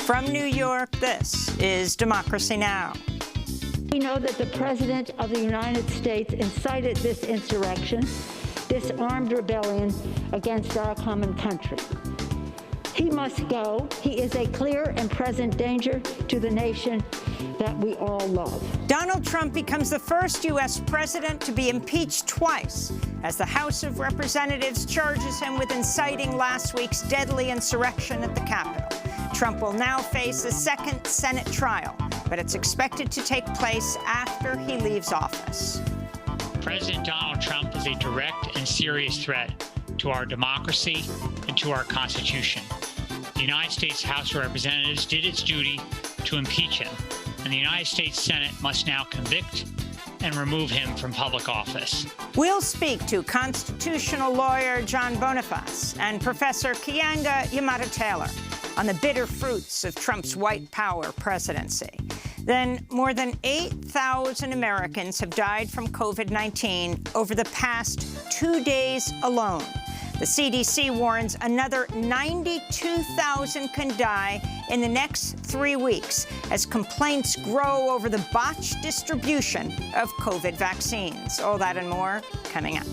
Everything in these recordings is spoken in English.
From New York, this is Democracy Now! We know that the President of the United States incited this insurrection, this armed rebellion against our common country. He must go. He is a clear and present danger to the nation that we all love. Donald Trump becomes the first U.S. president to be impeached twice as the House of Representatives charges him with inciting last week's deadly insurrection at the Capitol. Trump will now face a second Senate trial, but it's expected to take place after he leaves office. President Donald Trump is a direct and serious threat to our democracy and to our Constitution. The United States House of Representatives did its duty to impeach him, and the United States Senate must now convict and remove him from public office. We'll speak to constitutional lawyer John Boniface and Professor Keeanga-Yamahtta-Taylor on the bitter fruits of Trump's white power presidency. Then, more than 8,000 Americans have died from COVID-19 over the past 2 days alone. The CDC warns another 92,000 can die in the next 3 weeks as complaints grow over the botched distribution of COVID vaccines. All that and more coming up.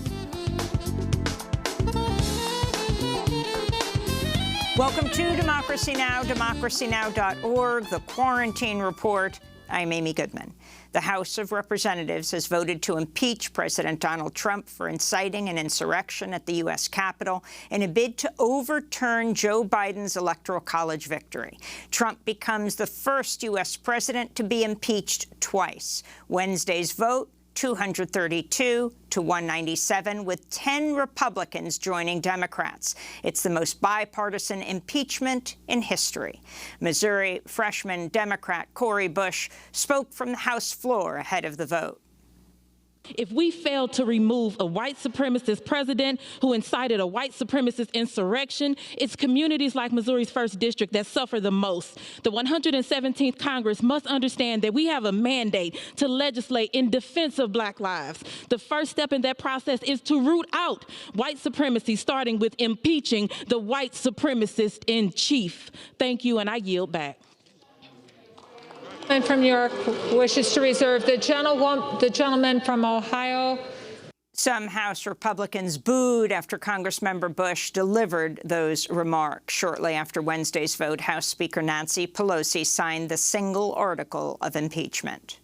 Welcome to Democracy Now!, democracynow.org, the Quarantine Report. I'm Amy Goodman. The House of Representatives has voted to impeach President Donald Trump for inciting an insurrection at the U.S. Capitol in a bid to overturn Joe Biden's Electoral College victory. Trump becomes the first U.S. president to be impeached twice. Wednesday's vote, 232 to 197, with 10 Republicans joining Democrats. It's the most bipartisan impeachment in history. Missouri freshman Democrat Cori Bush spoke from the House floor ahead of the vote. If we fail to remove a white supremacist president who incited a white supremacist insurrection, it's communities like Missouri's 1st District that suffer the most. The 117th Congress must understand that we have a mandate to legislate in defense of Black lives. The first step in that process is to root out white supremacy, starting with impeaching the white supremacist in chief. Thank you, and I yield back. From New York wishes to reserve the gentleman from Ohio. Some House Republicans booed after Congressmember Bush delivered those remarks. Shortly after Wednesday's vote, House Speaker Nancy Pelosi signed the single article of impeachment.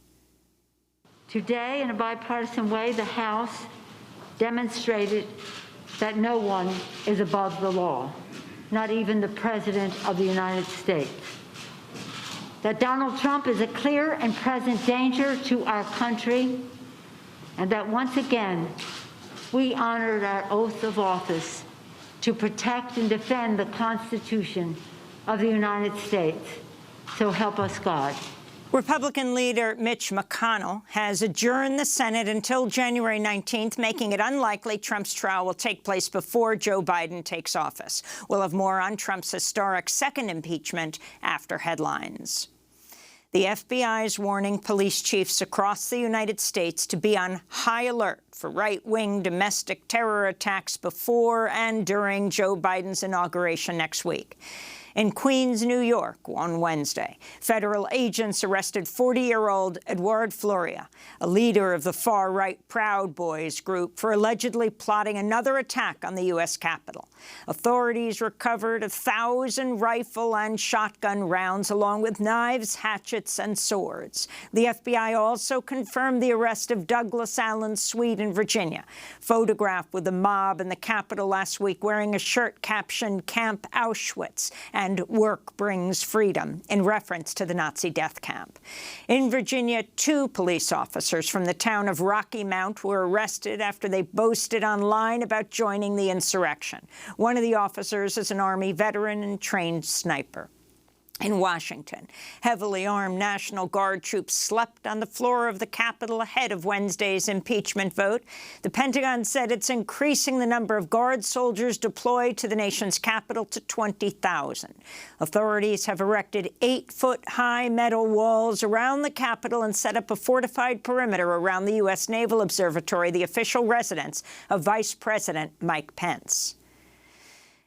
Today, in a bipartisan way, the House demonstrated that no one is above the law, not even the President of the United States. That Donald Trump is a clear and present danger to our country, and that once again, we honored our oath of office to protect and defend the Constitution of the United States. So help us God. Republican leader Mitch McConnell has adjourned the Senate until January 19th, making it unlikely Trump's trial will take place before Joe Biden takes office. We'll have more on Trump's historic second impeachment after headlines. The FBI is warning police chiefs across the United States to be on high alert for right-wing domestic terror attacks before and during Joe Biden's inauguration next week. In Queens, New York, on Wednesday, federal agents arrested 40-year-old Edouard Floria, a leader of the far-right Proud Boys group, for allegedly plotting another attack on the U.S. Capitol. Authorities recovered 1,000 rifle and shotgun rounds, along with knives, hatchets, and swords. The FBI also confirmed the arrest of Douglas Allen Sweet in Virginia, photographed with the mob in the Capitol last week wearing a shirt captioned "Camp Auschwitz" and "Work brings freedom," in reference to the Nazi death camp. In Virginia, 2 police officers from the town of Rocky Mount were arrested after they boasted online about joining the insurrection. One of the officers is an Army veteran and trained sniper. In Washington, heavily armed National Guard troops slept on the floor of the Capitol ahead of Wednesday's impeachment vote. The Pentagon said it's increasing the number of Guard soldiers deployed to the nation's capital to 20,000. Authorities have erected 8-foot-high metal walls around the Capitol and set up a fortified perimeter around the U.S. Naval Observatory, the official residence of Vice President Mike Pence.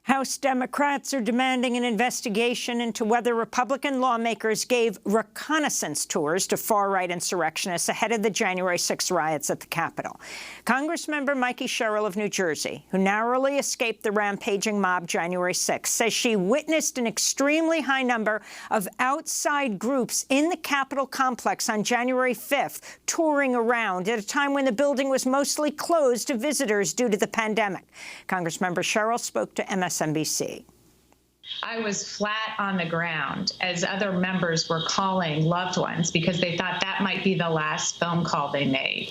House Democrats are demanding an investigation into whether Republican lawmakers gave reconnaissance tours to far-right insurrectionists ahead of the January 6 riots at the Capitol. Congressmember Mikey Sherrill of New Jersey, who narrowly escaped the rampaging mob January 6, says she witnessed an extremely high number of outside groups in the Capitol complex on January 5th touring around at a time when the building was mostly closed to visitors due to the pandemic. Congressmember Sherrill spoke to MSNBC. I was flat on the ground as other members were calling loved ones because they thought that might be the last phone call they made.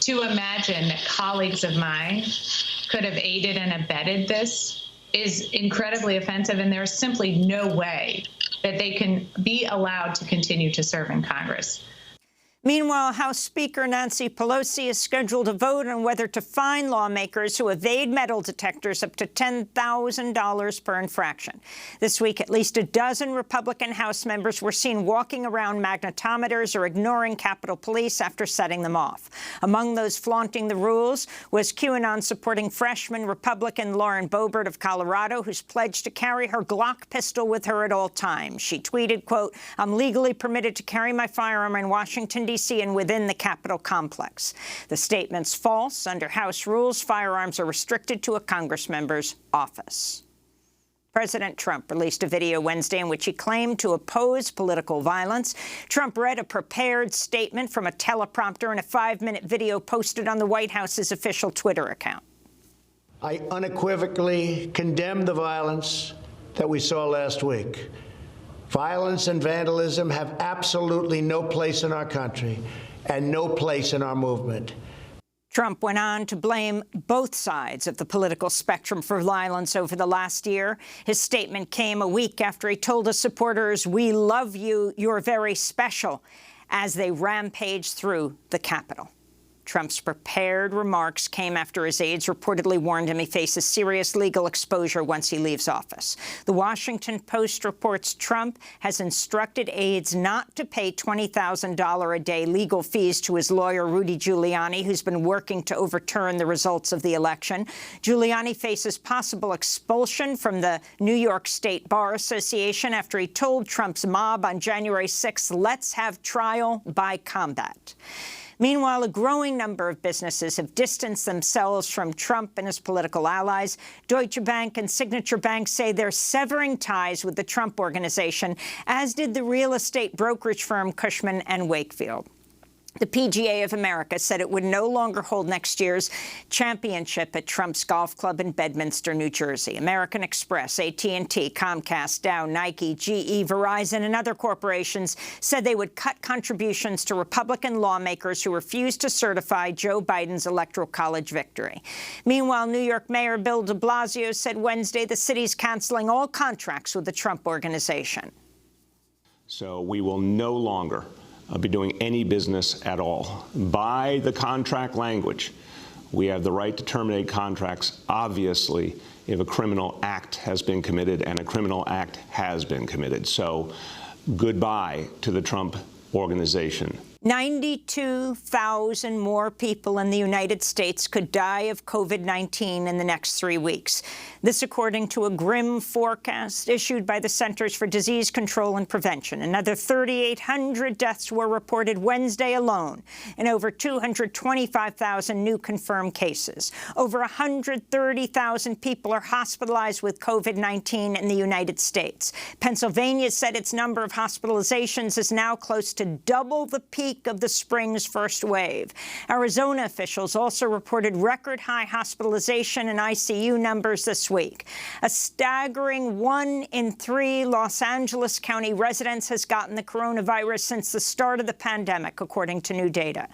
To imagine that colleagues of mine could have aided and abetted this is incredibly offensive, and there's simply no way that they can be allowed to continue to serve in Congress. Meanwhile, House Speaker Nancy Pelosi is scheduled to vote on whether to fine lawmakers who evade metal detectors up to $10,000 per infraction. This week, at least a dozen Republican House members were seen walking around magnetometers or ignoring Capitol Police after setting them off. Among those flaunting the rules was QAnon-supporting freshman Republican Lauren Boebert of Colorado, who's pledged to carry her Glock pistol with her at all times. She tweeted, quote, "I'm legally permitted to carry my firearm in Washington, D.C. and within the Capitol complex." The statement's false. Under House rules, firearms are restricted to a Congressmember's office. President Trump released a video Wednesday in which he claimed to oppose political violence. Trump read a prepared statement from a teleprompter in a 5-minute video posted on the White House's official Twitter account. I unequivocally condemn the violence that we saw last week. Violence and vandalism have absolutely no place in our country and no place in our movement. Trump went on to blame both sides of the political spectrum for violence over the last year. His statement came a week after he told his supporters, "We love you, you're very special," as they rampaged through the Capitol. Trump's prepared remarks came after his aides reportedly warned him he faces serious legal exposure once he leaves office. The Washington Post reports Trump has instructed aides not to pay $20,000 a day legal fees to his lawyer, Rudy Giuliani, who's been working to overturn the results of the election. Giuliani faces possible expulsion from the New York State Bar Association after he told Trump's mob on January 6th, "Let's have trial by combat." Meanwhile, a growing number of businesses have distanced themselves from Trump and his political allies. Deutsche Bank and Signature Bank say they're severing ties with the Trump Organization, as did the real estate brokerage firm Cushman & Wakefield. The PGA of America said it would no longer hold next year's championship at Trump's golf club in Bedminster, New Jersey. American Express, AT&T, Comcast, Dow, Nike, GE, Verizon, and other corporations said they would cut contributions to Republican lawmakers who refused to certify Joe Biden's Electoral College victory. Meanwhile, New York Mayor Bill de Blasio said Wednesday the city's canceling all contracts with the Trump Organization. So we will no longer be doing any business at all. By the contract language, we have the right to terminate contracts, obviously, if a criminal act has been committed, and a criminal act has been committed. So goodbye to the Trump Organization. 92,000 more people in the United States could die of COVID-19 in the next 3 weeks. This according to a grim forecast issued by the Centers for Disease Control and Prevention. Another 3,800 deaths were reported Wednesday alone, and over 225,000 new confirmed cases. Over 130,000 people are hospitalized with COVID-19 in the United States. Pennsylvania said its number of hospitalizations is now close to double the peak of the spring's first wave. Arizona officials also reported record-high hospitalization and ICU numbers this week. A staggering 1 in 3 Los Angeles County residents has gotten the coronavirus since the start of the pandemic, according to new data.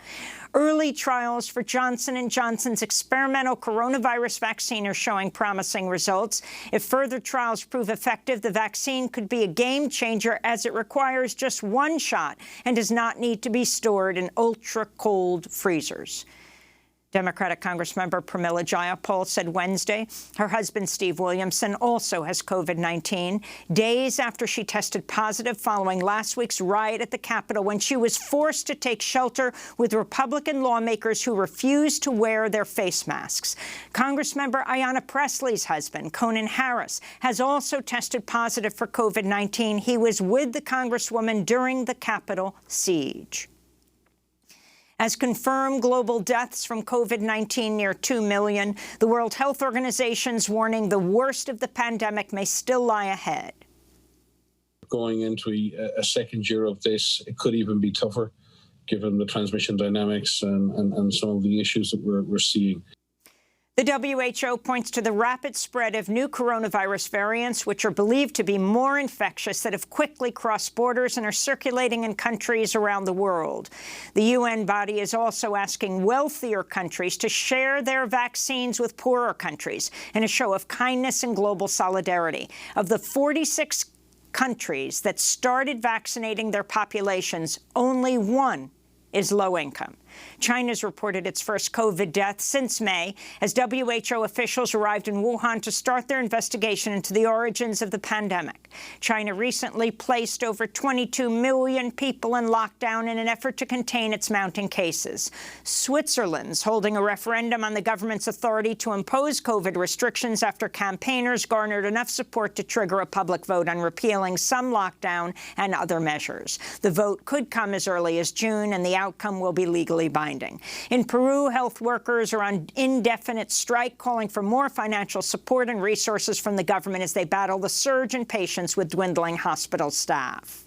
Early trials for Johnson & Johnson's experimental coronavirus vaccine are showing promising results. If further trials prove effective, the vaccine could be a game changer as it requires just 1 shot and does not need to be stored in ultra-cold freezers. Democratic Congressmember Pramila Jayapal said Wednesday her husband, Steve Williamson, also has COVID-19, days after she tested positive following last week's riot at the Capitol when she was forced to take shelter with Republican lawmakers who refused to wear their face masks. Congressmember Ayanna Pressley's husband, Conan Harris, has also tested positive for COVID-19. He was with the Congresswoman during the Capitol siege. As confirmed global deaths from COVID-19 near 2 million, the World Health Organization's warning the worst of the pandemic may still lie ahead. Going into a second year of this, it could even be tougher, given the transmission dynamics and some of the issues that we're seeing. The WHO points to the rapid spread of new coronavirus variants, which are believed to be more infectious, that have quickly crossed borders and are circulating in countries around the world. The UN body is also asking wealthier countries to share their vaccines with poorer countries in a show of kindness and global solidarity. Of the 46 countries that started vaccinating their populations, only one is low income. China's reported its first COVID death since May as WHO officials arrived in Wuhan to start their investigation into the origins of the pandemic. China recently placed over 22 million people in lockdown in an effort to contain its mounting cases. Switzerland's holding a referendum on the government's authority to impose COVID restrictions after campaigners garnered enough support to trigger a public vote on repealing some lockdown and other measures. The vote could come as early as June, and the outcome will be legally binding. In Peru, health workers are on indefinite strike, calling for more financial support and resources from the government as they battle the surge in patients with dwindling hospital staff.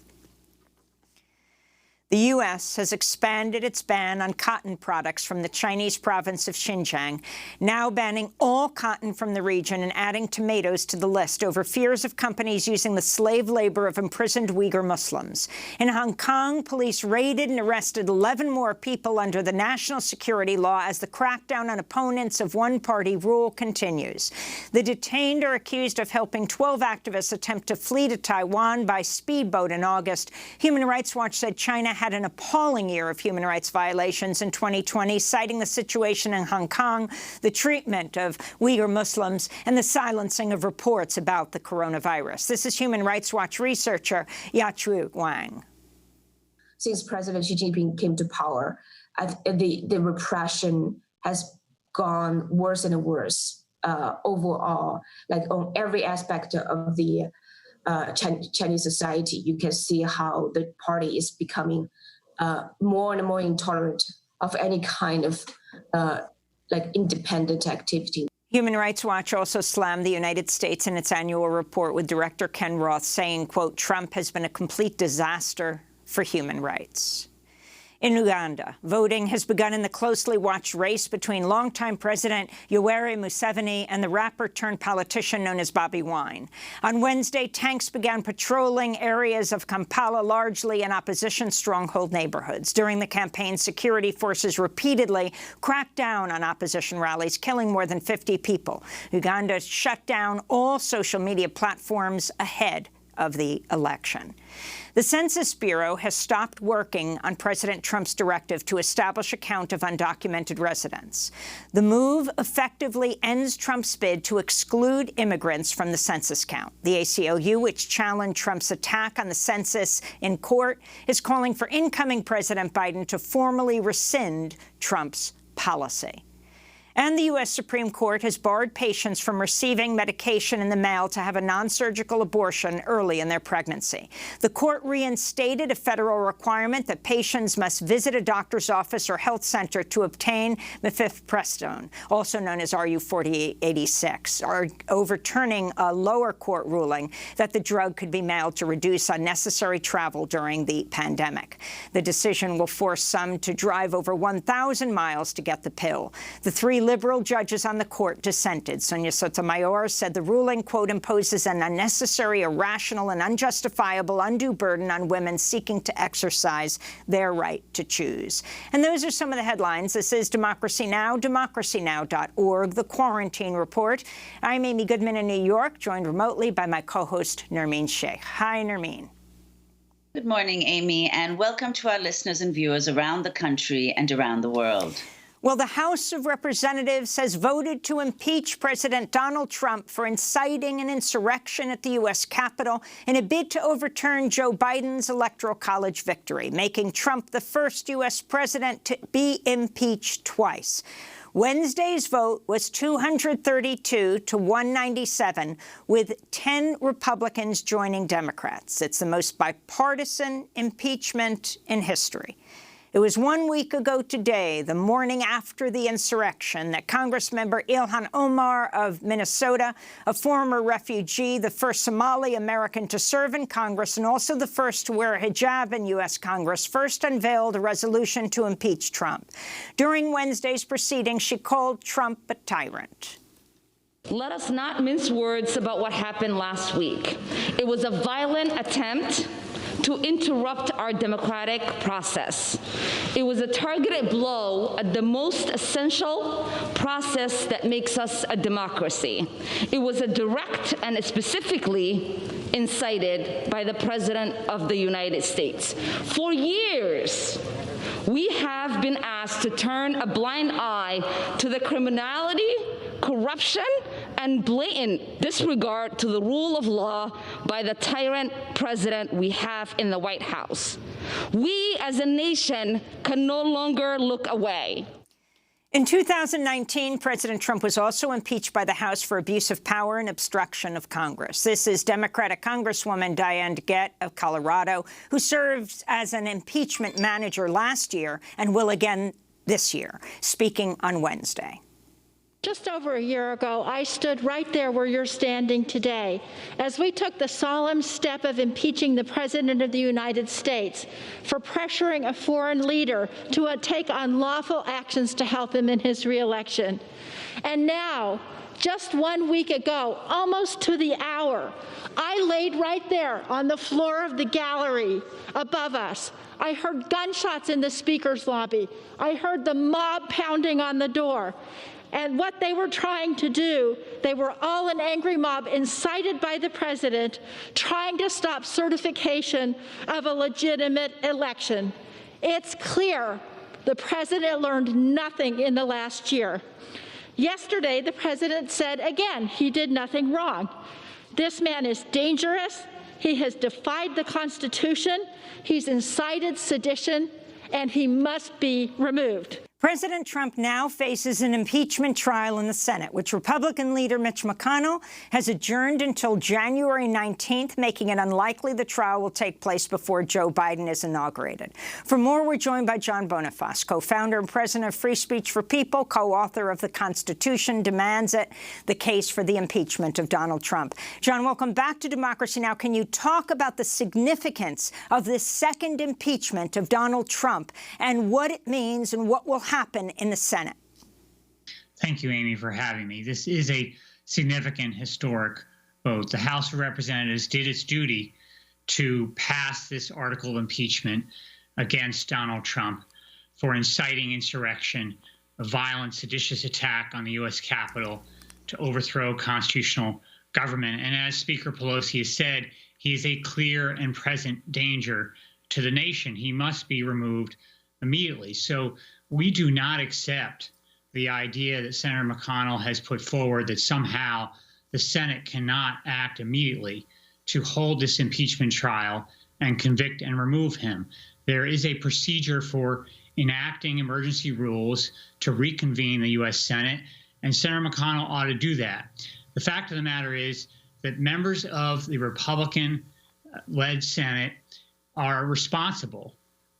The U.S. has expanded its ban on cotton products from the Chinese province of Xinjiang, now banning all cotton from the region and adding tomatoes to the list over fears of companies using the slave labor of imprisoned Uyghur Muslims. In Hong Kong, police raided and arrested 11 more people under the national security law as the crackdown on opponents of one-party rule continues. The detained are accused of helping 12 activists attempt to flee to Taiwan by speedboat in August. Human Rights Watch said China had an appalling year of human rights violations in 2020, citing the situation in Hong Kong, the treatment of Uyghur Muslims, and the silencing of reports about the coronavirus. This is Human Rights Watch researcher Yachui Wang. Since President Xi Jinping came to power, the repression has gone worse and worse overall, like on every aspect of the Chinese society. You can see how the party is becoming more and more intolerant of any kind of independent activity. Human Rights Watch also slammed the United States in its annual report, with Director Ken Roth saying, quote, "Trump has been a complete disaster for human rights." In Uganda, voting has begun in the closely watched race between longtime President Yoweri Museveni and the rapper-turned-politician known as Bobi Wine. On Wednesday, tanks began patrolling areas of Kampala, largely in opposition stronghold neighborhoods. During the campaign, security forces repeatedly cracked down on opposition rallies, killing more than 50 people. Uganda shut down all social media platforms ahead of the election. The Census Bureau has stopped working on President Trump's directive to establish a count of undocumented residents. The move effectively ends Trump's bid to exclude immigrants from the census count. The ACLU, which challenged Trump's attack on the census in court, is calling for incoming President Biden to formally rescind Trump's policy. And the U.S. Supreme Court has barred patients from receiving medication in the mail to have a non-surgical abortion early in their pregnancy. The court reinstated a federal requirement that patients must visit a doctor's office or health center to obtain mifepristone, also known as RU-4886, overturning a lower court ruling that the drug could be mailed to reduce unnecessary travel during the pandemic. The decision will force some to drive over 1,000 miles to get the pill. The three liberal judges on the court dissented. Sonia Sotomayor said the ruling, quote, imposes an unnecessary, irrational, and unjustifiable undue burden on women seeking to exercise their right to choose. And those are some of the headlines. This is Democracy Now!, democracynow.org, The Quarantine Report. I'm Amy Goodman in New York, joined remotely by my co-host, Nermeen Shaikh. Hi, Nermeen. Good morning, Amy, and welcome to our listeners and viewers around the country and around the world. Well, the House of Representatives has voted to impeach President Donald Trump for inciting an insurrection at the U.S. Capitol in a bid to overturn Joe Biden's Electoral College victory, making Trump the first U.S. president to be impeached twice. Wednesday's vote was 232 to 197, with 10 Republicans joining Democrats. It's the most bipartisan impeachment in history. It was 1 week ago today, the morning after the insurrection, that Congressmember Ilhan Omar of Minnesota, a former refugee, the first Somali American to serve in Congress and also the first to wear a hijab in U.S. Congress, first unveiled a resolution to impeach Trump. During Wednesday's proceedings, she called Trump a tyrant. Let us not mince words about what happened last week. It was a violent attempt to interrupt our democratic process. It was a targeted blow at the most essential process that makes us a democracy. It was a direct and specifically incited by the President of the United States. For years, we have been asked to turn a blind eye to the criminality, corruption, and blatant disregard to the rule of law by the tyrant president we have in the White House. We as a nation can no longer look away. In 2019, President Trump was also impeached by the House for abuse of power and obstruction of Congress. This is Democratic Congresswoman Diane DeGette of Colorado, who served as an impeachment manager last year and will again this year, speaking on Wednesday. Just over a year ago, I stood right there where you're standing today as we took the solemn step of impeaching the President of the United States for pressuring a foreign leader to take unlawful actions to help him in his reelection. And now, just 1 week ago, almost to the hour, I laid right there on the floor of the gallery above us. I heard gunshots in the speaker's lobby. I heard the mob pounding on the door. And what they were trying to do, they were all an angry mob incited by the president, trying to stop certification of a legitimate election. It's clear the president learned nothing in the last year. Yesterday, the president said again he did nothing wrong. This man is dangerous. He has defied the Constitution. He's incited sedition, and he must be removed. President Trump now faces an impeachment trial in the Senate, which Republican leader Mitch McConnell has adjourned until January 19th, making it unlikely the trial will take place before Joe Biden is inaugurated. For more, we're joined by John Boniface, co-founder and president of Free Speech for People, co-author of The Constitution Demands It, the case for the impeachment of Donald Trump. John, welcome back to Democracy Now! Can you talk about the significance of this second impeachment of Donald Trump and what it means and what will happen in the Senate? Thank you, Amy, for having me. This is a significant, historic vote. The House of Representatives did its duty to pass this article of impeachment against Donald Trump for inciting insurrection, a violent, seditious attack on the U.S. Capitol to overthrow constitutional government. And as Speaker Pelosi has said, he is a clear and present danger to the nation. He must be removed immediately. So we do not accept the idea that Senator McConnell has put forward that somehow the Senate cannot act immediately to hold this impeachment trial and convict and remove him. There is a procedure for enacting emergency rules to reconvene the U.S. Senate, and Senator McConnell ought to do that. The fact of the matter is that members of the Republican-led Senate are responsible.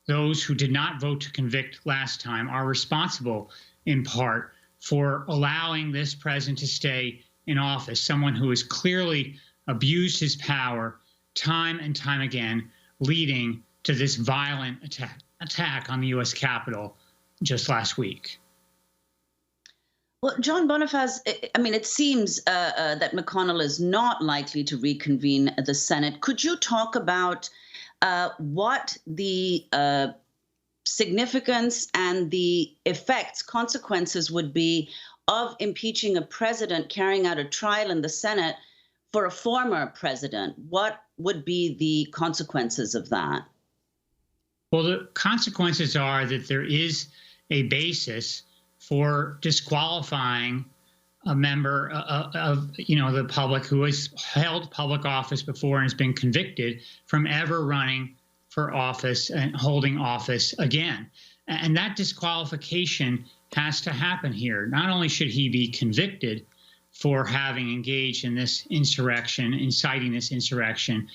Those who did not vote to convict last time are responsible, in part, for allowing this president to stay in office, someone who has clearly abused his power time and time again, leading to this violent attack on the U.S. Capitol just last week. Well, John Boniface, I mean, it seems that McConnell is not likely to reconvene the Senate. Could you talk about what the significance and the effects, consequences would be of impeaching a president carrying out a trial in the Senate for a former president? What would be the consequences of that? Well, the consequences are that there is a basis for disqualifying a member of the public who has held public office before and has been convicted from ever running for office and holding office again. And that disqualification has to happen here. Not only should he be convicted for having engaged in this insurrection, inciting this insurrection,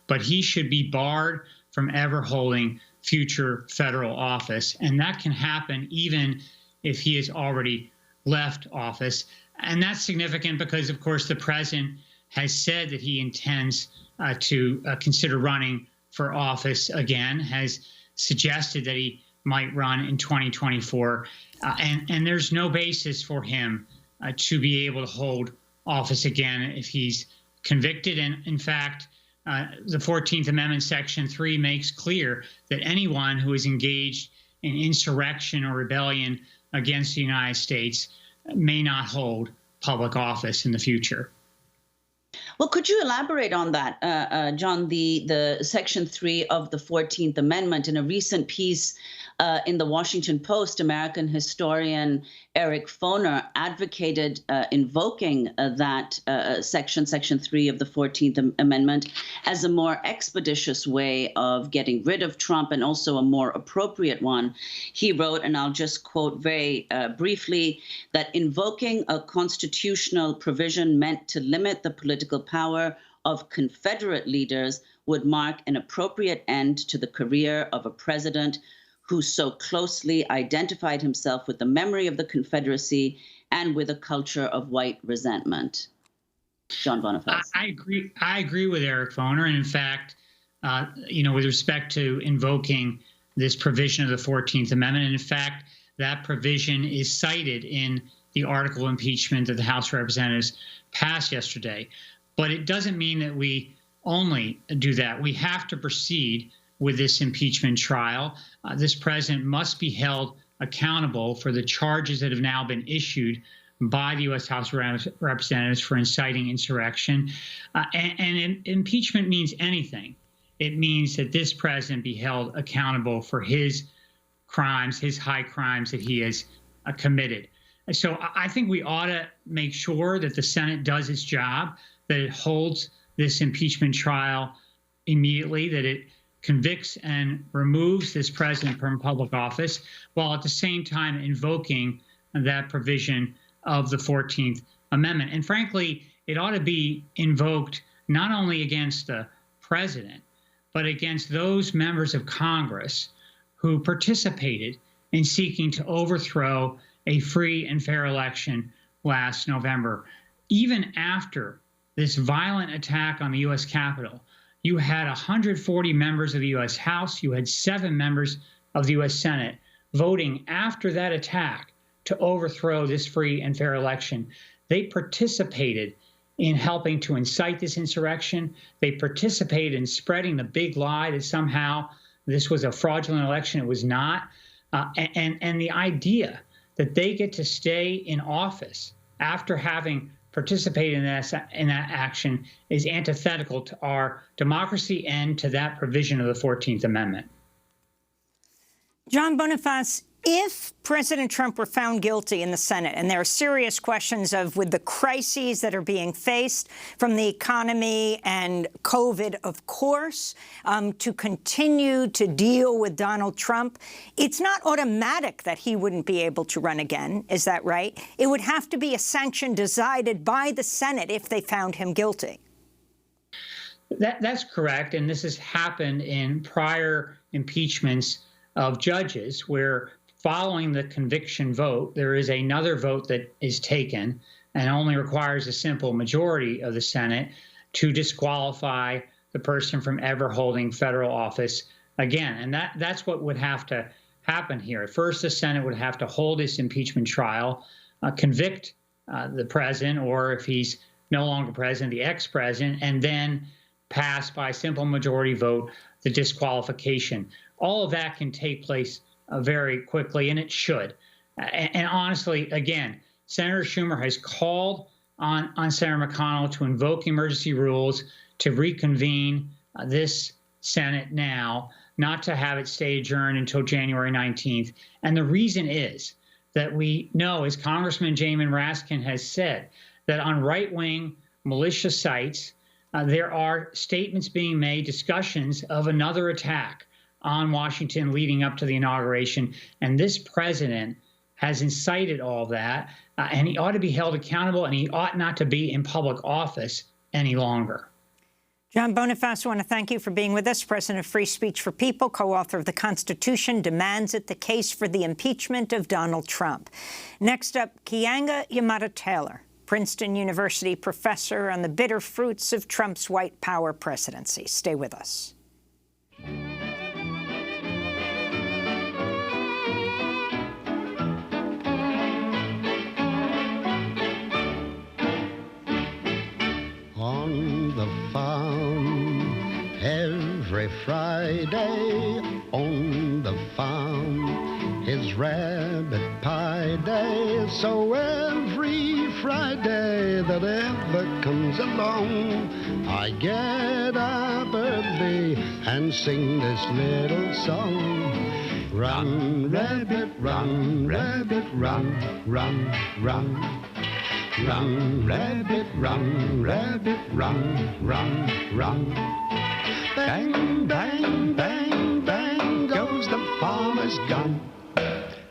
but he should be barred from ever holding future federal office. And that can happen even if he has already left office. And that's significant because, of course, the president has said that he intends to consider running for office again, has suggested that he might run in 2024. And there's no basis for him to be able to hold office again if he's convicted. And in fact, the 14th Amendment, Section 3 makes clear that anyone who is engaged in insurrection or rebellion against the United States may not hold public office in the future. Well, could you elaborate on that, John, the Section 3 of the 14th Amendment? In a recent piece in the Washington Post, American historian Eric Foner advocated invoking that Section 3 of the 14th Amendment as a more expeditious way of getting rid of Trump and also a more appropriate one. He wrote, and I'll just quote very briefly, that invoking a constitutional provision meant to limit the political power of Confederate leaders would mark an appropriate end to the career of a president who so closely identified himself with the memory of the Confederacy and with a culture of white resentment. John Boniface. I agree with Eric Foner. And in fact, with respect to invoking this provision of the 14th Amendment, and in fact, that provision is cited in the article of impeachment that the House of Representatives passed yesterday. But it doesn't mean that we only do that. We have to proceed with this impeachment trial. This president must be held accountable for the charges that have now been issued by the U.S. House of Representatives for inciting insurrection. And impeachment means anything. It means that this president be held accountable for his crimes, his high crimes that he has committed. So I think we ought to make sure that the Senate does its job, that it holds this impeachment trial immediately, that it convicts and removes this president from public office, while at the same time invoking that provision of the 14th Amendment. And frankly, it ought to be invoked not only against the president, but against those members of Congress who participated in seeking to overthrow a free and fair election last November. Even after this violent attack on the U.S. Capitol, you had 140 members of the U.S. House, you had 7 members of the U.S. Senate voting after that attack to overthrow this free and fair election. They participated in helping to incite this insurrection. They participated in spreading the big lie that somehow this was a fraudulent election. It was not. And the idea that they get to stay in office after having participated in that action is antithetical to our democracy and to that provision of the 14th Amendment. John Boniface, if President Trump were found guilty in the Senate, and there are serious questions of, with the crises that are being faced from the economy and COVID, of course, to continue to deal with Donald Trump, it's not automatic that he wouldn't be able to run again. Is that right? It would have to be a sanction decided by the Senate if they found him guilty. That's correct. And this has happened in prior impeachments of judges where following the conviction vote, there is another vote that is taken and only requires a simple majority of the Senate to disqualify the person from ever holding federal office again. And that's what would have to happen here. First, the Senate would have to hold this impeachment trial, convict the president, or if he's no longer president, the ex-president, and then pass by simple majority vote the disqualification. All of that can take place very quickly, and it should. And honestly, again, Senator Schumer has called on Senator McConnell to invoke emergency rules to reconvene this Senate now, not to have it stay adjourned until January 19th. And the reason is that we know, as Congressman Jamin Raskin has said, that on right-wing militia sites, there are statements being made, discussions of another attack on Washington leading up to the inauguration. And this president has incited all that, and he ought to be held accountable, and he ought not to be in public office any longer. John Boniface, I want to thank you for being with us. President of Free Speech for People, co-author of The Constitution Demands It, the case for the impeachment of Donald Trump. Next up, Keeanga-Yamahtta-Taylor, Princeton University professor on the bitter fruits of Trump's white power presidency. Stay with us. On the farm, every Friday, on the farm, is rabbit pie day. So every Friday that ever comes along, I get up early and sing this little song. Run, rabbit, run, rabbit, run, run, run. Run, rabbit, run, rabbit, run, run, run. Bang, bang, bang, bang goes the farmer's gun.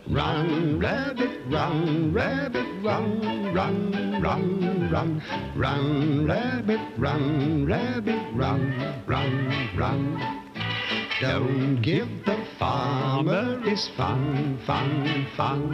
Run, rabbit, run, rabbit, run, run, run, run. Run, rabbit, run, rabbit, run, run, run. Don't give the farmer his fun, fun, fun.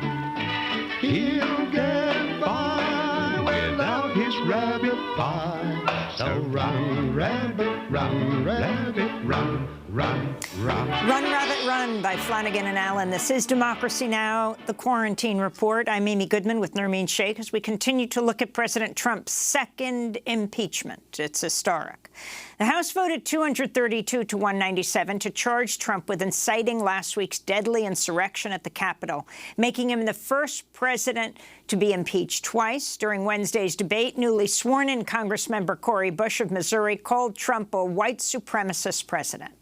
He'll get by without his rabbit pie. So run, rabbit, run, rabbit, run, run, run. Run, Rabbit, Run by Flanagan and Allen. This is Democracy Now!, the Quarantine Report. I'm Amy Goodman with Nermeen Shaikh as we continue to look at President Trump's second impeachment. It's historic. The House voted 232 to 197 to charge Trump with inciting last week's deadly insurrection at the Capitol, making him the first president to be impeached twice. During Wednesday's debate, newly sworn-in Congressmember Cori Bush of Missouri called Trump a white supremacist president.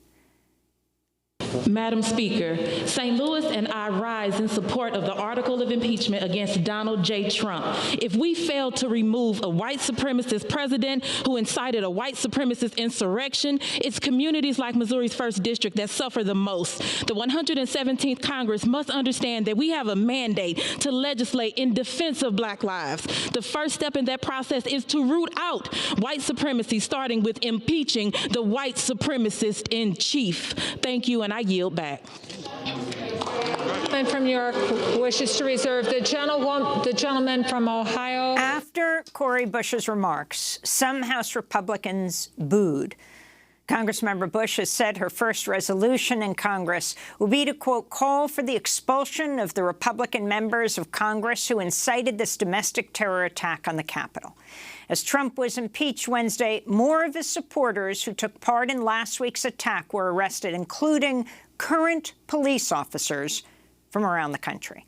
Madam Speaker, St. Louis and I rise in support of the article of impeachment against Donald J. Trump. If we fail to remove a white supremacist president who incited a white supremacist insurrection, it's communities like Missouri's 1st District that suffer the most. The 117th Congress must understand that we have a mandate to legislate in defense of Black lives. The first step in that process is to root out white supremacy, starting with impeaching the white supremacist in chief. Thank you, and I yield back. And from New York wishes to reserve the gentleman from Ohio. After Cori Bush's remarks, some House Republicans booed. Congressmember Bush has said her first resolution in Congress will be to, quote, call for the expulsion of the Republican members of Congress who incited this domestic terror attack on the Capitol. As Trump was impeached Wednesday, more of his supporters who took part in last week's attack were arrested, including current police officers from around the country.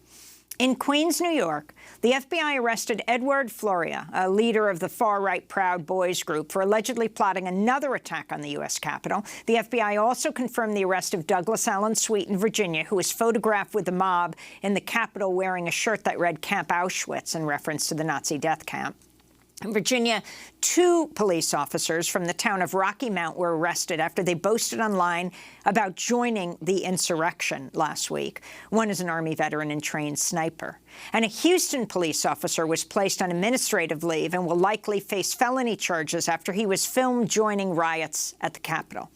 In Queens, New York, the FBI arrested Edward Floria, a leader of the far-right Proud Boys group, for allegedly plotting another attack on the U.S. Capitol. The FBI also confirmed the arrest of Douglas Allen Sweet in Virginia, who was photographed with the mob in the Capitol wearing a shirt that read Camp Auschwitz in reference to the Nazi death camp. In Virginia, 2 police officers from the town of Rocky Mount were arrested after they boasted online about joining the insurrection last week. One is an Army veteran and trained sniper. And a Houston police officer was placed on administrative leave and will likely face felony charges after he was filmed joining riots at the Capitol.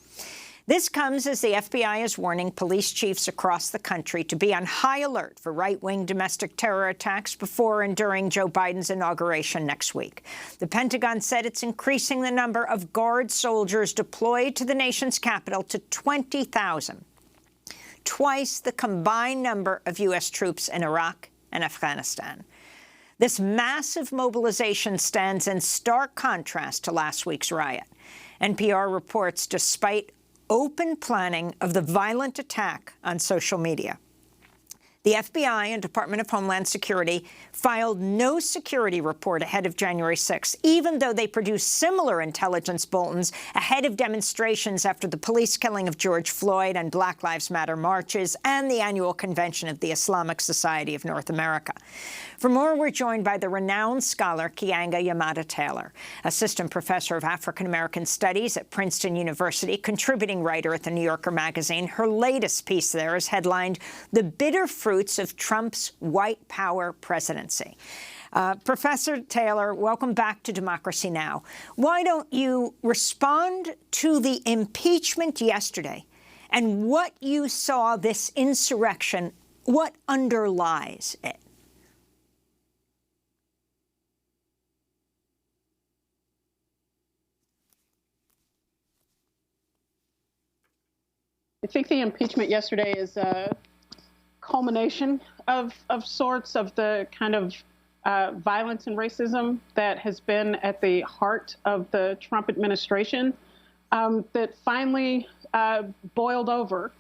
This comes as the FBI is warning police chiefs across the country to be on high alert for right-wing domestic terror attacks before and during Joe Biden's inauguration next week. The Pentagon said it's increasing the number of Guard soldiers deployed to the nation's capital to 20,000, twice the combined number of U.S. troops in Iraq and Afghanistan. This massive mobilization stands in stark contrast to last week's riot. NPR reports despite open planning of the violent attack on social media. The FBI and Department of Homeland Security filed no security report ahead of January 6th, even though they produced similar intelligence bulletins ahead of demonstrations after the police killing of George Floyd and Black Lives Matter marches and the annual convention of the Islamic Society of North America. For more, we're joined by the renowned scholar Keeanga-Yamahtta Taylor, assistant professor of African American Studies at Princeton University, contributing writer at The New Yorker magazine. Her latest piece there is headlined, "The Bitter Fruits of Trump's White Power Presidency." Professor Taylor, welcome back to Democracy Now! Why don't you respond to the impeachment yesterday and what you saw this insurrection, what underlies it? I think the impeachment yesterday is a culmination of sorts of the kind of violence and racism that has been at the heart of the Trump administration that finally boiled over.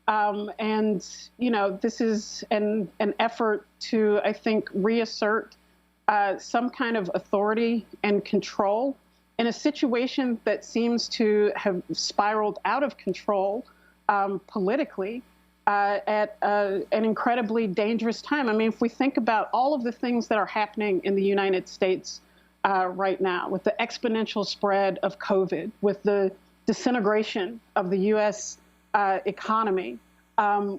And, you know, this is an effort to, I think, reassert some kind of authority and control in a situation that seems to have spiraled out of control politically at an incredibly dangerous time. I mean, if we think about all of the things that are happening in the United States right now, with the exponential spread of COVID, with the disintegration of the U.S. Economy,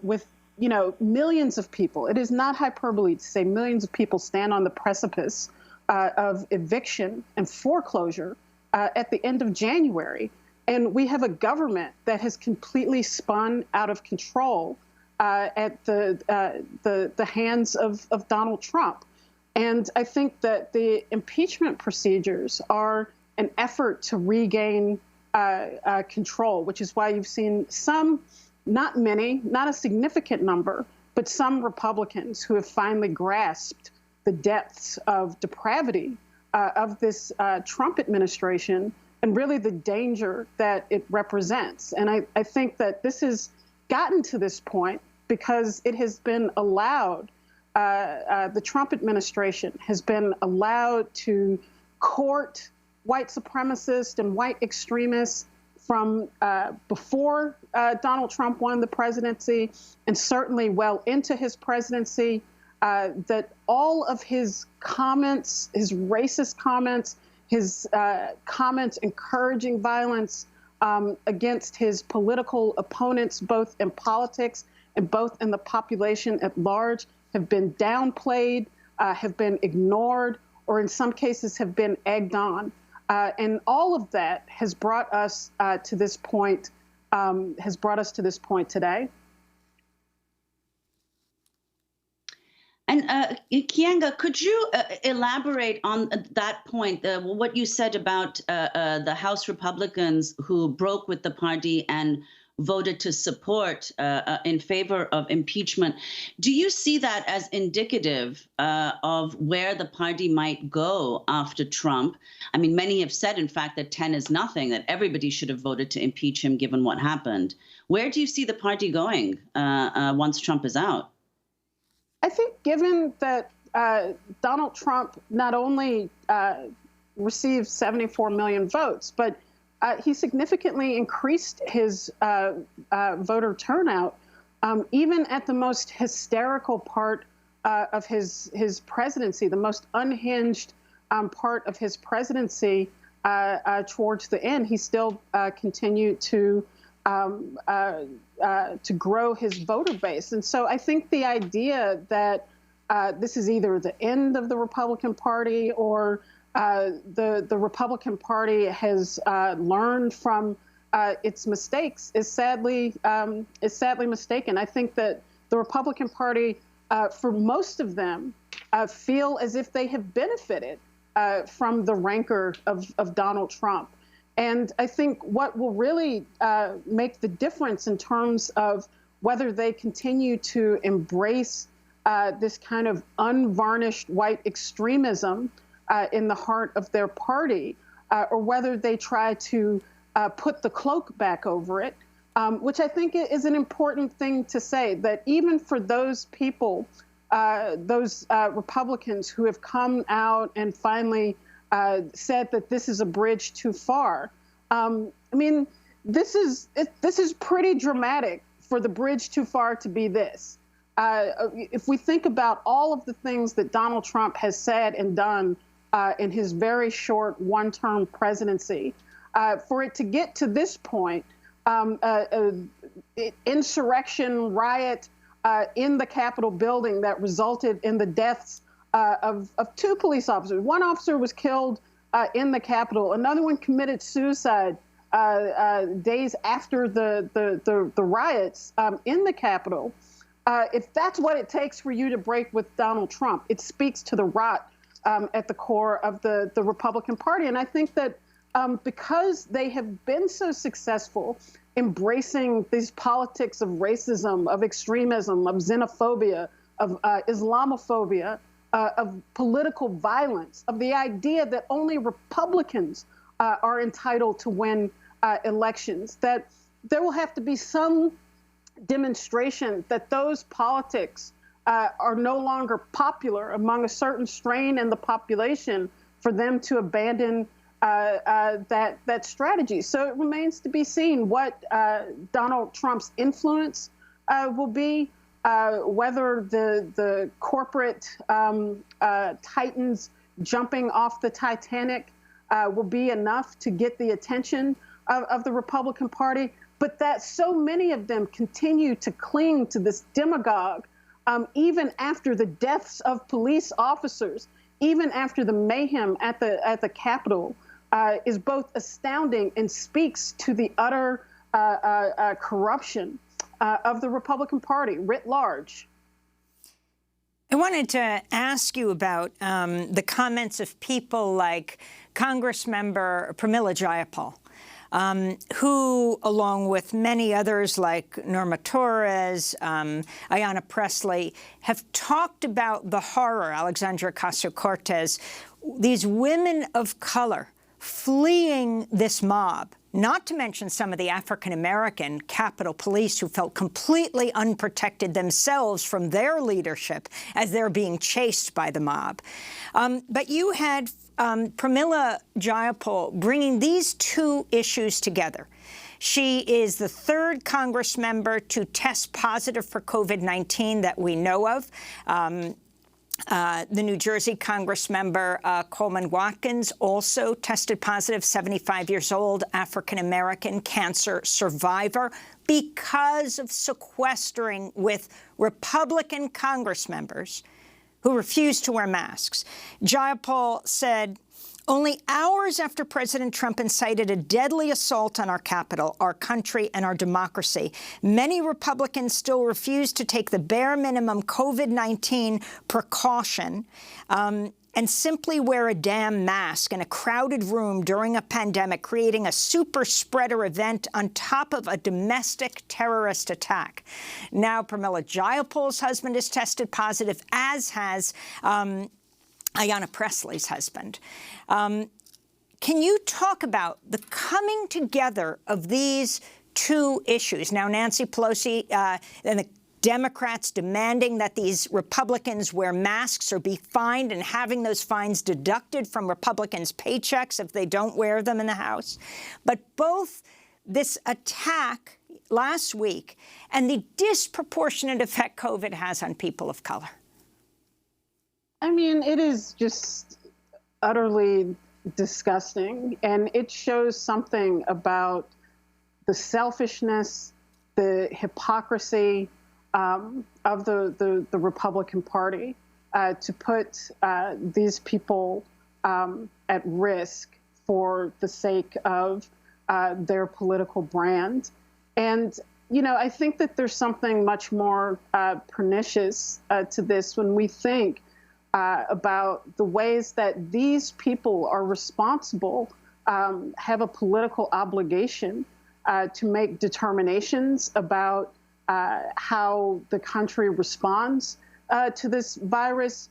with, you know, millions of people, it is not hyperbole to say millions of people stand on the precipice of eviction and foreclosure at the end of January. And we have a government that has completely spun out of control at the hands of Donald Trump. And I think that the impeachment procedures are an effort to regain control, which is why you've seen some, not many, not a significant number, but some Republicans who have finally grasped the depths of depravity of this Trump administration and really the danger that it represents. And I think that this has gotten to this point because it has been allowed, the Trump administration has been allowed to court white supremacists and white extremists from before Donald Trump won the presidency and certainly well into his presidency, that all of his comments, his racist comments, his comments encouraging violence against his political opponents, both in politics and both in the population at large, have been downplayed, have been ignored, or in some cases have been egged on. And all of that has brought us to this point, today. And Keeanga, could you elaborate on that point, what you said about the House Republicans who broke with the party and voted to support in favor of impeachment? Do you see that as indicative of where the party might go after Trump? I mean, many have said, in fact, that 10 is nothing, that everybody should have voted to impeach him given what happened. Where do you see the party going once Trump is out? I think given that Donald Trump not only received 74 million votes, but he significantly increased his voter turnout, even at the most hysterical part of his presidency, the most unhinged part of his presidency towards the end. He still continued to grow his voter base. And so I think the idea that this is either the end of the Republican Party or the Republican Party has learned from its mistakes is sadly mistaken. I think that the Republican Party, for most of them, feel as if they have benefited from the rancor of Donald Trump. And I think what will really make the difference in terms of whether they continue to embrace this kind of unvarnished white extremism in the heart of their party, or whether they try to put the cloak back over it which I think is an important thing to say, that even for those people, those Republicans who have come out and finally said that this is a bridge too far, I mean, this is pretty dramatic for the bridge too far to be this. If we think about all of the things that Donald Trump has said and done in his very short one-term presidency, for it to get to this point, insurrection, riot in the Capitol building that resulted in the deaths of 2 police officers. One officer was killed in the Capitol. Another one committed suicide days after the riots in the Capitol. If that's what it takes for you to break with Donald Trump, it speaks to the rot at the core of the Republican Party. And I think that because they have been so successful embracing these politics of racism, of extremism, of xenophobia, of Islamophobia, of political violence, of the idea that only Republicans are entitled to win elections, that there will have to be some demonstration that those politics are no longer popular among a certain strain in the population for them to abandon that strategy. So it remains to be seen what Donald Trump's influence will be, whether the corporate titans jumping off the Titanic will be enough to get the attention of the Republican Party, but that so many of them continue to cling to this demagogue, even after the deaths of police officers, even after the mayhem at the Capitol, is both astounding and speaks to the utter corruption of the Republican Party writ large. I wanted to ask you about the comments of people like Congressmember Pramila Jayapal, who, along with many others like Norma Torres, Ayanna Pressley, have talked about the horror, Alexandria Ocasio-Cortez, these women of color fleeing this mob, not to mention some of the African-American Capitol Police who felt completely unprotected themselves from their leadership as they're being chased by the mob. But you had Pramila Jayapal bringing these 2 issues together. She is the 3rd Congress member to test positive for COVID-19 that we know of. The New Jersey Congress member Coleman Watkins also tested positive, 75 years old, African-American cancer survivor, because of sequestering with Republican Congress members who refused to wear masks. Jayapal said, "Only hours after President Trump incited a deadly assault on our Capitol, our country, and our democracy, many Republicans still refuse to take the bare minimum COVID-19 precaution and simply wear a damn mask in a crowded room during a pandemic, creating a super spreader event on top of a domestic terrorist attack." Now, Pramila Jayapal's husband is tested positive, as has Ayanna Pressley's husband. Can you talk about the coming together of these 2 issues? Now, Nancy Pelosi and the Democrats demanding that these Republicans wear masks or be fined and having those fines deducted from Republicans' paychecks if they don't wear them in the House. But both this attack last week and the disproportionate effect COVID has on people of color. I mean, it is just utterly disgusting, and it shows something about the selfishness, the hypocrisy of the Republican Party to put these people at risk for the sake of their political brand. And, you know, I think that there's something much more pernicious to this when we think about the ways that these people are responsible, have a political obligation to make determinations about how the country responds to this virus,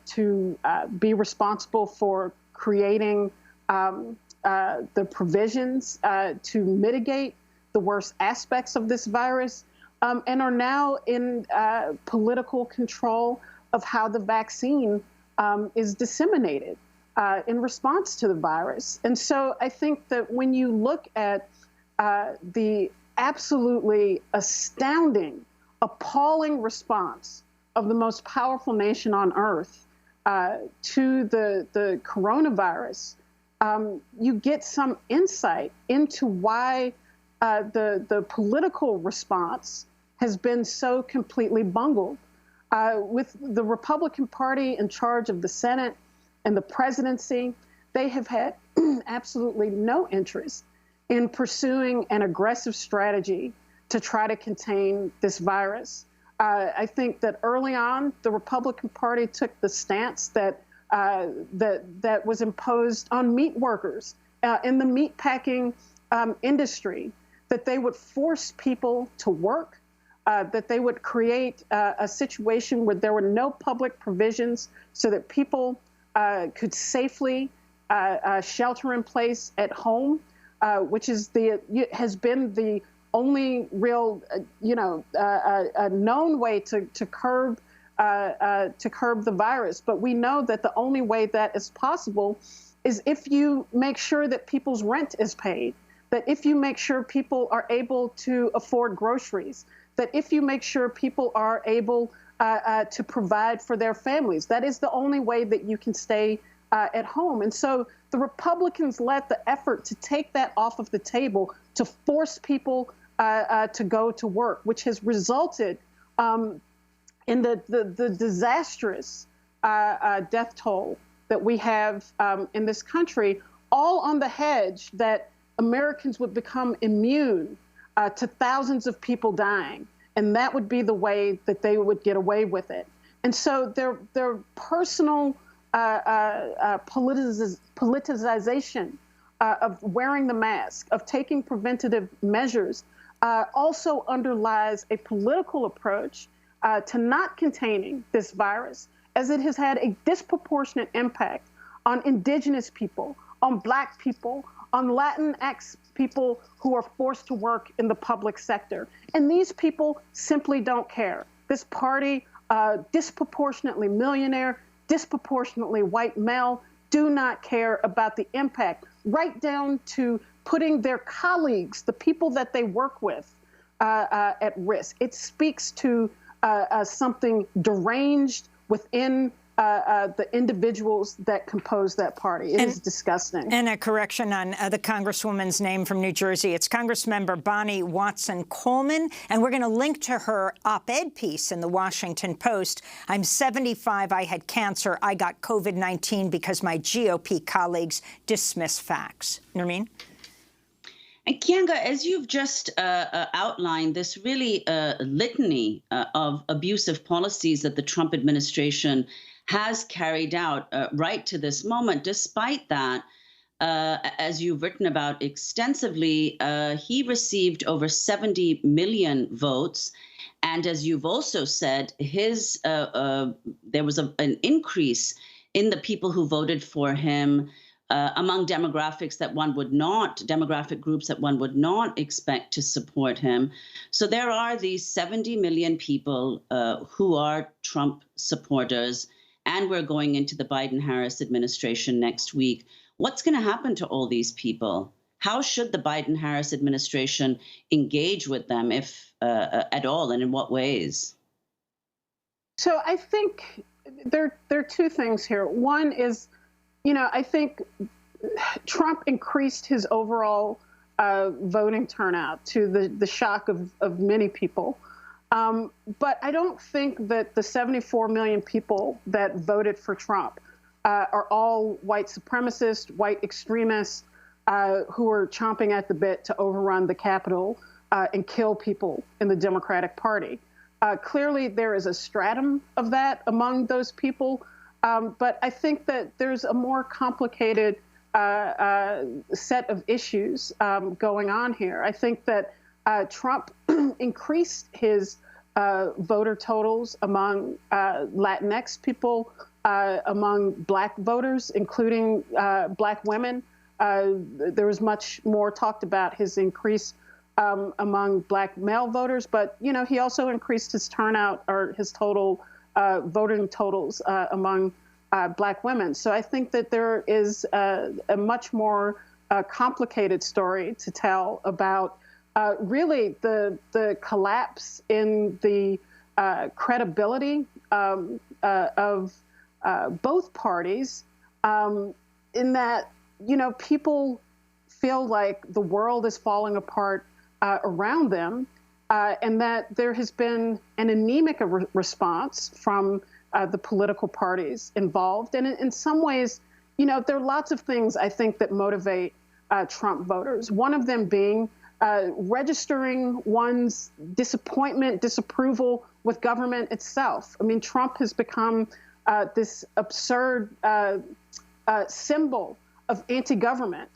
to be responsible for creating the provisions to mitigate the worst aspects of this virus, and are now in political control of how the vaccine is disseminated in response to the virus. And so I think that when you look at the absolutely astounding, appalling response of the most powerful nation on earth to the coronavirus, you get some insight into why the political response has been so completely bungled. With the Republican Party in charge of the Senate and the presidency, they have had absolutely no interest in pursuing an aggressive strategy to try to contain this virus. I think that early on, the Republican Party took the stance that that was imposed on meat workers in the meatpacking industry, that they would force people to work, that they would create a situation where there were no public provisions so that people could safely shelter in place at home, which is has been the only real, known way to curb the virus. But we know that the only way that is possible is if you make sure that people's rent is paid, that if you make sure people are able to afford groceries, that if you make sure people are able to provide for their families. That is the only way that you can stay at home. And so the Republicans let the effort to take that off of the table, to force people to go to work, which has resulted in the disastrous death toll that we have in this country, all on the hedge that Americans would become immune to thousands of people dying. And that would be the way that they would get away with it. And so their personal politicization of wearing the mask, of taking preventative measures, also underlies a political approach to not containing this virus, as it has had a disproportionate impact on indigenous people, on Black people, on Latinx people who are forced to work in the public sector. And these people simply don't care. This party, disproportionately millionaire, disproportionately white male, do not care about the impact, right down to putting their colleagues, the people that they work with, at risk. It speaks to something deranged within the individuals that compose that party. It is disgusting. And a correction on the Congresswoman's name from New Jersey. It's Congressmember Bonnie Watson Coleman, and we're going to link to her op-ed piece in the Washington Post. I'm 75. I had cancer. I got COVID-19 because my GOP colleagues dismiss facts. Nermeen? And Kianga, as you've just outlined, this really litany of abusive policies that the Trump administration has carried out right to this moment. Despite that, as you've written about extensively, he received over 70 million votes. And as you've also said, his there was an increase in the people who voted for him among demographic groups that one would not expect to support him. So there are these 70 million people who are Trump supporters, and we're going into the Biden-Harris administration next week. What's going to happen to all these people? How should the Biden-Harris administration engage with them, if at all, and in what ways? So I think there are two things here. One is, I think Trump increased his overall voting turnout to the shock of many people. But I don't think that the 74 million people that voted for Trump are all white supremacists, white extremists who are chomping at the bit to overrun the Capitol and kill people in the Democratic Party. Clearly, there is a stratum of that among those people. But I think that there's a more complicated set of issues going on here. I think that Trump increased his voter totals among Latinx people, among Black voters, including Black women. There was much more talked about his increase among Black male voters, but, you know, he also increased his turnout or his total voting totals among Black women. So I think that there is a much more complicated story to tell about really the collapse in the credibility of both parties, in that, you know, people feel like the world is falling apart around them, and that there has been an anemic response from the political parties involved. And in some ways, you know, there are lots of things I think that motivate Trump voters. One of them being registering one's disappointment, disapproval with government itself. I mean, Trump has become this absurd symbol of anti-government,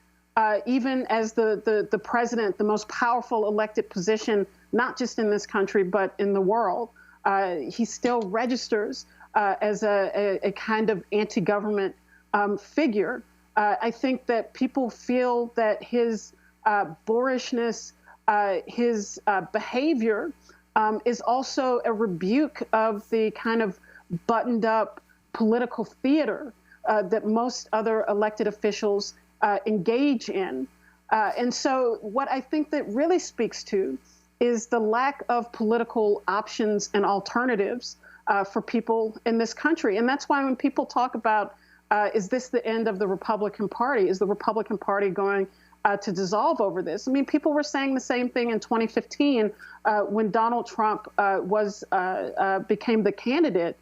even as the president, the most powerful elected position, not just in this country, but in the world. He still registers as a kind of anti-government figure. I think that people feel that his boorishness, his behavior is also a rebuke of the kind of buttoned up political theater that most other elected officials engage in. And so what I think that really speaks to is the lack of political options and alternatives for people in this country. And that's why when people talk about, is this the end of the Republican Party? Is the Republican Party going to dissolve over this? I mean, people were saying the same thing in 2015 when Donald Trump became the candidate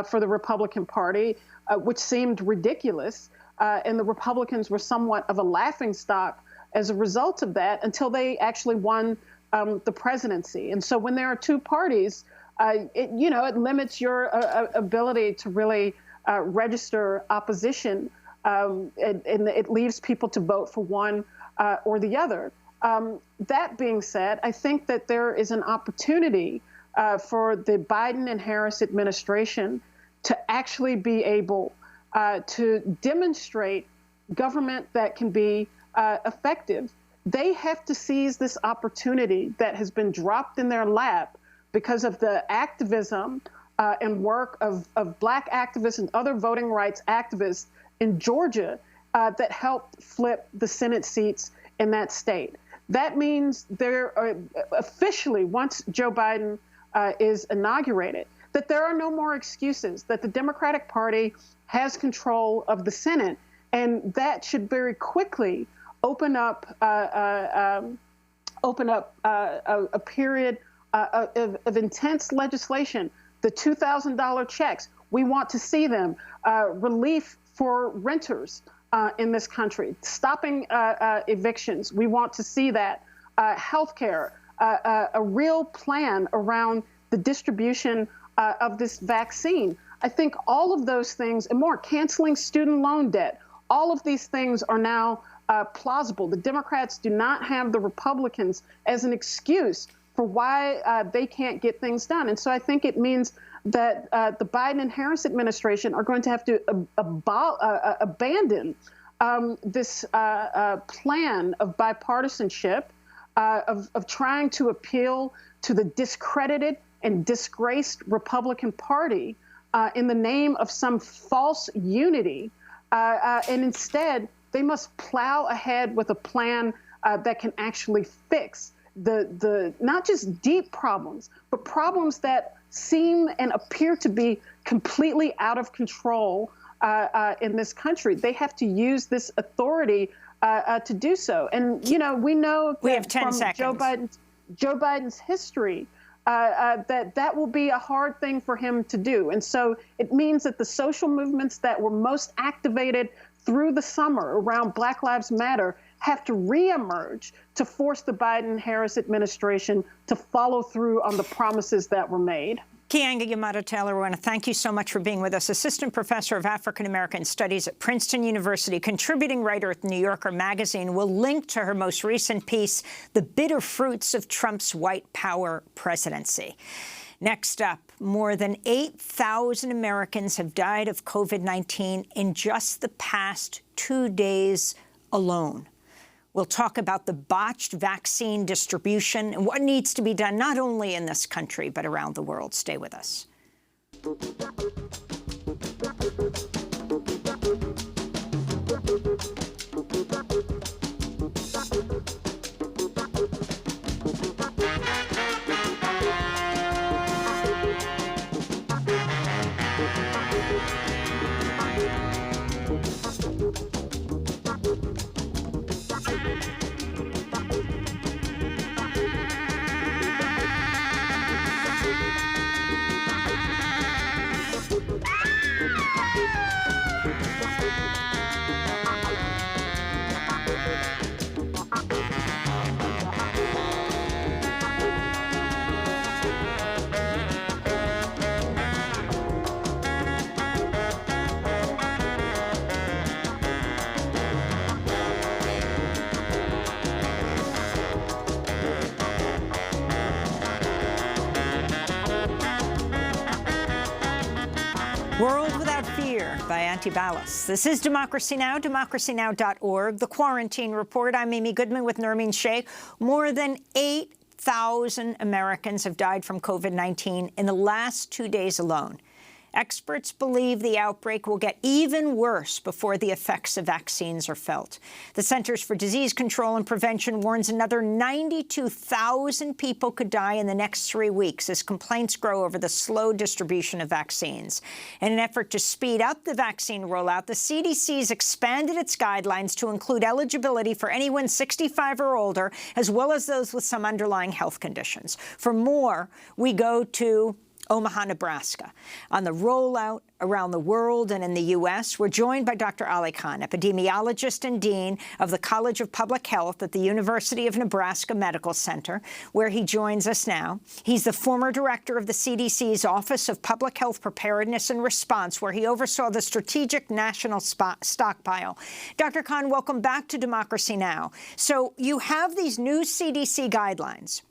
for the Republican Party, which seemed ridiculous. And the Republicans were somewhat of a laughingstock as a result of that until they actually won the presidency. And so when there are two parties, it limits your ability to really register opposition, and it leaves people to vote for one or the other. That being said, I think that there is an opportunity for the Biden and Harris administration to actually be able to demonstrate government that can be effective. They have to seize this opportunity that has been dropped in their lap because of the activism and work of Black activists and other voting rights activists in Georgia that helped flip the Senate seats in that state. That means there are officially, once Joe Biden is inaugurated, that there are no more excuses, that the Democratic Party has control of the Senate, and that should very quickly open up a period of intense legislation. The $2,000 checks, we want to see them. Relief for renters in this country, stopping evictions, we want to see that. Healthcare, a real plan around the distribution of this vaccine. I think all of those things and more, canceling student loan debt, all of these things are now plausible. The Democrats do not have the Republicans as an excuse for why they can't get things done. And so I think it means that the Biden and Harris administration are going to have to abandon this plan of bipartisanship, of trying to appeal to the discredited and disgraced Republican Party in the name of some false unity. And instead, they must plow ahead with a plan that can actually fix the not just deep problems, but problems that seem and appear to be completely out of control in this country. They have to use this authority to do so. And, you know, we know we have 10 from seconds. Joe Biden's history that will be a hard thing for him to do. And so it means that the social movements that were most activated through the summer around Black Lives Matter have to reemerge to force the Biden-Harris administration to follow through on the promises that were made. Keeanga-Yamahtta Taylor, we want to thank you so much for being with us. Assistant Professor of African American Studies at Princeton University, contributing writer at The New Yorker magazine. We'll link to her most recent piece, The Bitter Fruits of Trump's White Power Presidency. Next up, more than 8,000 Americans have died of COVID-19 in just the past 2 days alone. We'll talk about the botched vaccine distribution and what needs to be done not only in this country, but around the world. Stay with us. World Without Fear by Anti-Ballas. This is Democracy Now!, democracynow.org. The Quarantine Report. I'm Amy Goodman with Nermeen Shaikh. More than 8,000 Americans have died from COVID-19 in the last 2 days alone. Experts believe the outbreak will get even worse before the effects of vaccines are felt. The Centers for Disease Control and Prevention warns another 92,000 people could die in the next 3 weeks as complaints grow over the slow distribution of vaccines. In an effort to speed up the vaccine rollout, the CDC's expanded its guidelines to include eligibility for anyone 65 or older, as well as those with some underlying health conditions. For more, we go to Omaha, Nebraska. On the rollout around the world and in the U.S., we're joined by Dr. Ali Khan, epidemiologist and dean of the College of Public Health at the University of Nebraska Medical Center, where he joins us now. He's the former director of the CDC's Office of Public Health Preparedness and Response, where he oversaw the Strategic National Stockpile. Dr. Khan, welcome back to Democracy Now! So you have these new CDC guidelines.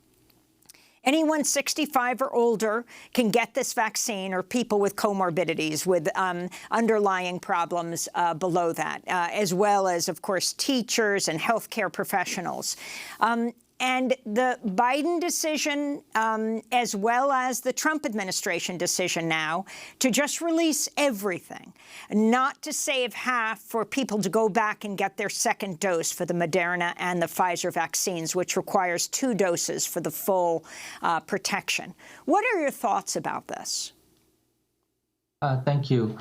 Anyone 65 or older can get this vaccine, or people with comorbidities, with underlying problems below that, as well as, of course, teachers and healthcare professionals. And the Biden decision, as well as the Trump administration decision now, to just release everything, not to save half for people to go back and get their second dose for the Moderna and the Pfizer vaccines, which requires 2 doses for the full protection. What are your thoughts about this? Thank you.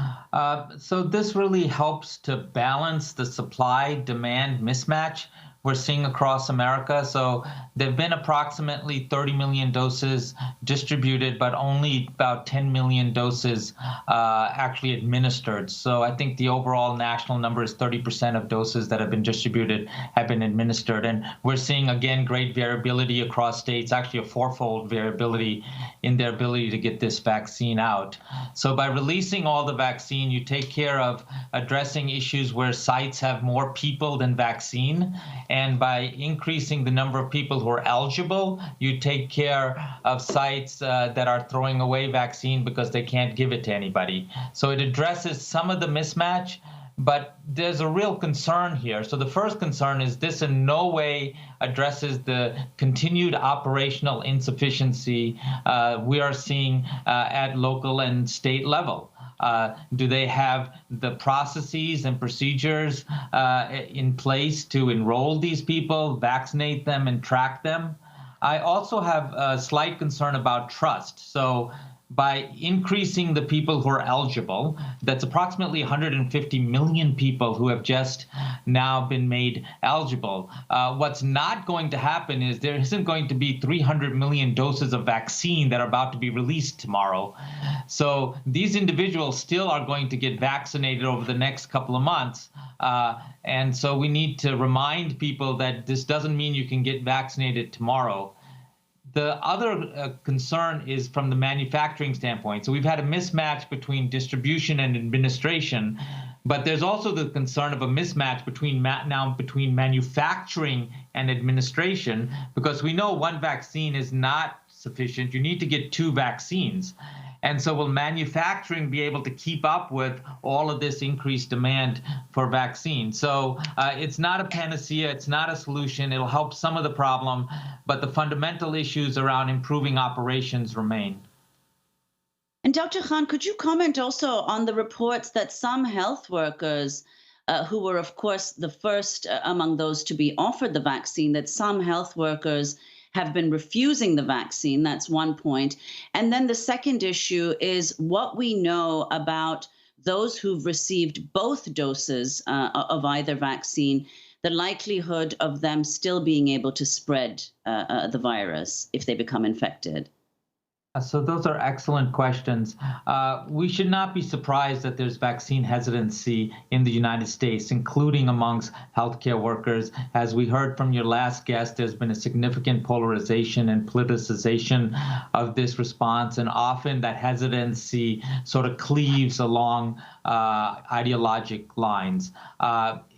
So this really helps to balance the supply-demand mismatch we're seeing across America. So there have been approximately 30 million doses distributed, but only about 10 million doses actually administered. So I think the overall national number is 30% of doses that have been distributed have been administered. And we're seeing, again, great variability across states, actually a 4-fold variability in their ability to get this vaccine out. So by releasing all the vaccine, you take care of addressing issues where sites have more people than vaccine. And by increasing the number of people who are eligible, you take care of sites that are throwing away vaccine because they can't give it to anybody. So it addresses some of the mismatch, but there's a real concern here. So the first concern is this in no way addresses the continued operational insufficiency we are seeing at local and state level. Do they have the processes and procedures in place to enroll these people, vaccinate them, and track them? I also have a slight concern about trust. So by increasing the people who are eligible, that's approximately 150 million people who have just now been made eligible. What's not going to happen is there isn't going to be 300 million doses of vaccine that are about to be released tomorrow. So these individuals still are going to get vaccinated over the next couple of months. And so we need to remind people that this doesn't mean you can get vaccinated tomorrow. The other concern is from the manufacturing standpoint. So we've had a mismatch between distribution and administration, but there's also the concern of a mismatch between manufacturing and administration, because we know one vaccine is not sufficient. You need to get 2 vaccines. And so will manufacturing be able to keep up with all of this increased demand for vaccines? So it's not a panacea. It's not a solution. It'll help some of the problem, but the fundamental issues around improving operations remain. And Dr. Khan, could you comment also on the reports that some health workers who were, of course, the first among those to be offered the vaccine, that some health workers have been refusing the vaccine? That's one point. And then the second issue is what we know about those who've received both doses of either vaccine, the likelihood of them still being able to spread the virus if they become infected. So those are excellent questions. We should not be surprised that there's vaccine hesitancy in the United States, including amongst healthcare workers. As we heard from your last guest, there's been a significant polarization and politicization of this response, and often that hesitancy sort of cleaves along ideologic lines.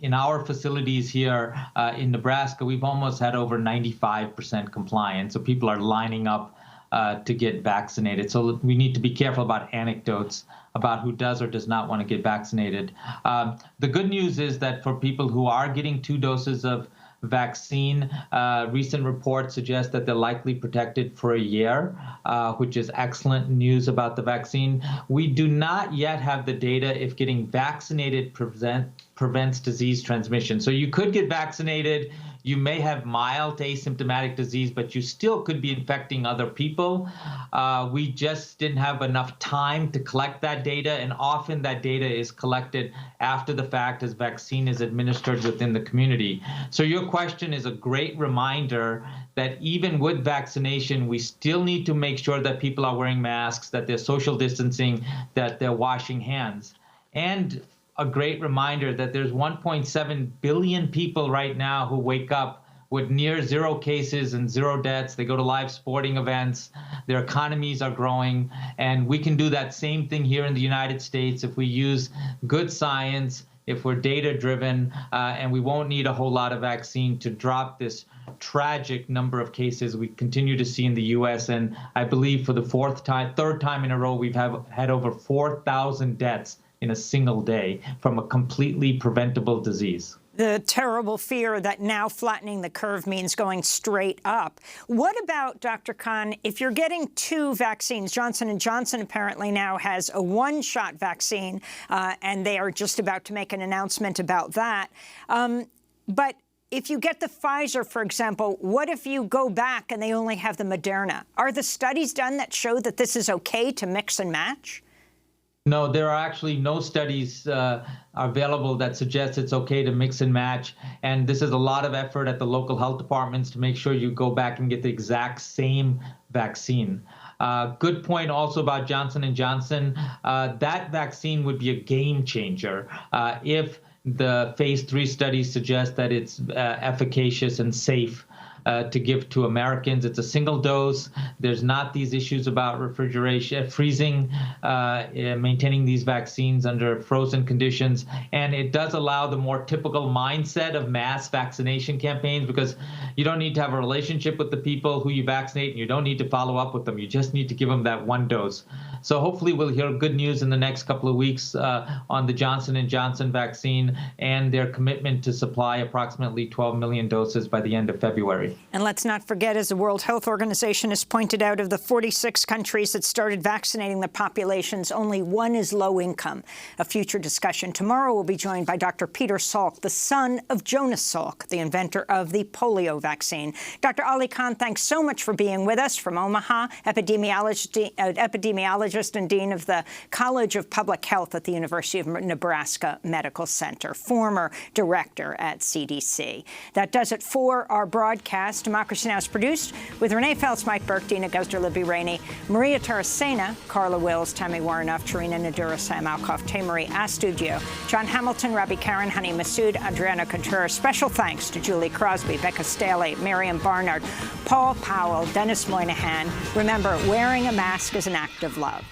In our facilities here in Nebraska, we've almost had over 95% compliance, so people are lining up to get vaccinated. So we need to be careful about anecdotes about who does or does not want to get vaccinated. The good news is that for people who are getting 2 doses of vaccine, recent reports suggest that they're likely protected for a year, which is excellent news about the vaccine. We do not yet have the data if getting vaccinated prevents disease transmission. So you could get vaccinated, you may have mild asymptomatic disease, but you still could be infecting other people. We just didn't have enough time to collect that data, and often that data is collected after the fact as vaccine is administered within the community. So your question is a great reminder that even with vaccination, we still need to make sure that people are wearing masks, that they're social distancing, that they're washing hands. And a great reminder that there's 1.7 billion people right now who wake up with near 0 cases and 0 deaths. They go to live sporting events. Their economies are growing. And we can do that same thing here in the United States if we use good science, if we're data-driven, and we won't need a whole lot of vaccine to drop this tragic number of cases we continue to see in the U.S. And I believe for the third time in a row, we've had over 4,000 deaths in a single day from a completely preventable disease. The terrible fear that now flattening the curve means going straight up. What about, Dr. Khan, if you're getting 2 vaccines? Johnson & Johnson apparently now has a 1-shot vaccine, and they are just about to make an announcement about that. But if you get the Pfizer, for example, what if you go back and they only have the Moderna? Are the studies done that show that this is okay to mix and match? No, there are actually no studies available that suggest it's okay to mix and match. And this is a lot of effort at the local health departments to make sure you go back and get the exact same vaccine. Good point also about Johnson & Johnson. That vaccine would be a game changer if the phase 3 studies suggest that it's efficacious and safe to give to Americans. It's a single dose. There's not these issues about refrigeration, freezing, maintaining these vaccines under frozen conditions. And it does allow the more typical mindset of mass vaccination campaigns, because you don't need to have a relationship with the people who you vaccinate, and you don't need to follow up with them. You just need to give them that 1 dose. So hopefully we'll hear good news in the next couple of weeks on the Johnson & Johnson vaccine and their commitment to supply approximately 12 million doses by the end of February. And let's not forget, as the World Health Organization has pointed out, of the 46 countries that started vaccinating their populations, only 1 is low income. A future discussion tomorrow will be joined by Dr. Peter Salk, the son of Jonas Salk, the inventor of the polio vaccine. Dr. Ali Khan, thanks so much for being with us from Omaha, epidemiologist and dean of the College of Public Health at the University of Nebraska Medical Center, former director at CDC. That does it for our broadcast. Democracy Now! Is produced with Renee Feltz, Mike Burke, Dina Guzder, Libby Rainey, Maria Taracena, Carla Wills, Tammy Warnoff, Tarina Nadura, Sam Alkoff, Tamery Astudio, John Hamilton, Rabbi Karen, Honey Massoud, Adriana Contreras. Special thanks to Julie Crosby, Becca Staley, Miriam Barnard, Paul Powell, Dennis Moynihan. Remember, wearing a mask is an act of love.